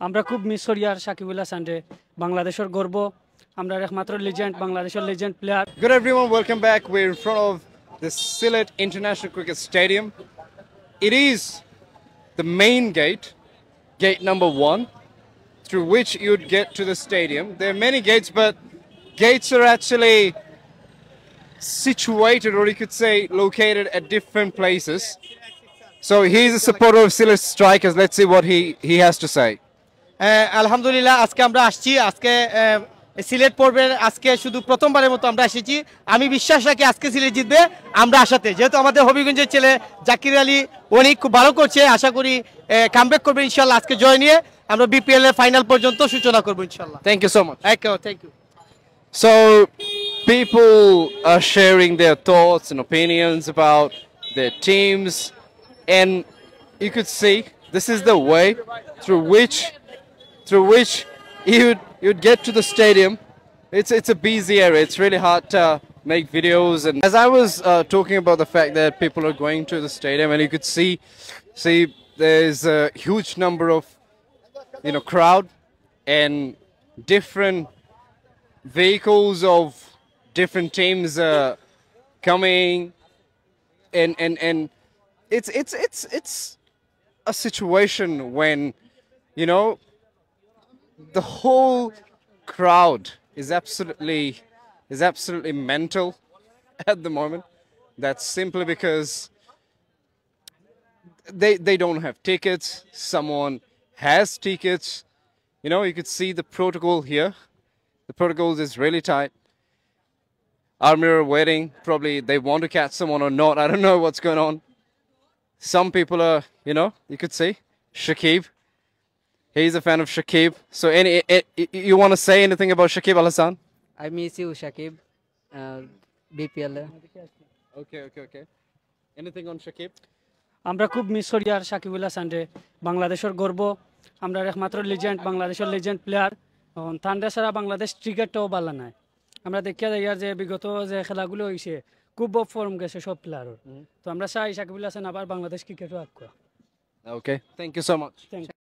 আমরা খুব মিস করি আর সাকিবুল হাসানরে বাংলাদেশের গর্ব আমরা একমাত্র লেজেন্ড বাংলাদেশের legend player Good everyone, welcome back. We're in front of the Sylhet International Cricket Stadium. It is the main gate, gate number 1, through which you'd get to the stadium. There are many gates, but gates are actually situated, or you could say located at different places. So he's a supporter of Sylhet Strikers. Let's see what he has to say. আলহামদুলিল্লাহ আজকে আমরা আসছি আজকে সিলেট পর্বের আজকে শুধু প্রথমবারের মতো আমরা এসেছি আমি বিশ্বাস রাখি আজকে সিলেট জিতবে আমরা আশাতে যেহেতু আমাদের হবিগঞ্জের ছেলে জাকির আলী উনি খুব ভালো করছে আশা করি কামব্যাক করবে ইনশাআল্লাহ আজকে জয় নিয়ে আমরা বিপিএল এর ফাইনাল পর্যন্ত সূচনা করব ইনশাআল্লাহ Thank you so much. Thank you So people are sharing their thoughts and opinions about their teams, and you could see this is the way through which you'd get to the stadium. It's a busy area. It's really hard to make videos. And as I was talking about the fact that people are going to the stadium, and you could see there's a huge number of crowd and different vehicles of different teams coming, and it's a situation when the whole crowd is absolutely mental at the moment. That's simply because they don't have tickets. Someone has tickets. You could see the protocol here. The protocol is really tight. Army are waiting. Probably they want to catch someone or not. I don't know what's going on. Some people are, you could see Shakib. He's a fan of Shakib. So you want to say anything about Shakib Al Hasan? I miss you, Shakib. BPL. Okay. Anything on Shakib? আমরা খুব miss করি আর সাকিবুল হাসানরে বাংলাদেশের গর্ব আমরা একমাত্র legend বাংলাদেশের legend player ঠান্ডা ছাড়া বাংলাদেশ ক্রিকেটটাও ভালো নাই আমরা দেখিয়া যাই আর যে বিগত যে খেলাগুলো হয়েছে খুব ফর্ম গেছে সব প্লেয়ারের তো আমরা চাই সাকিবুল হাসান আবার বাংলাদেশ ক্রিকেটও আঁকা Okay. Thank you so much. Thank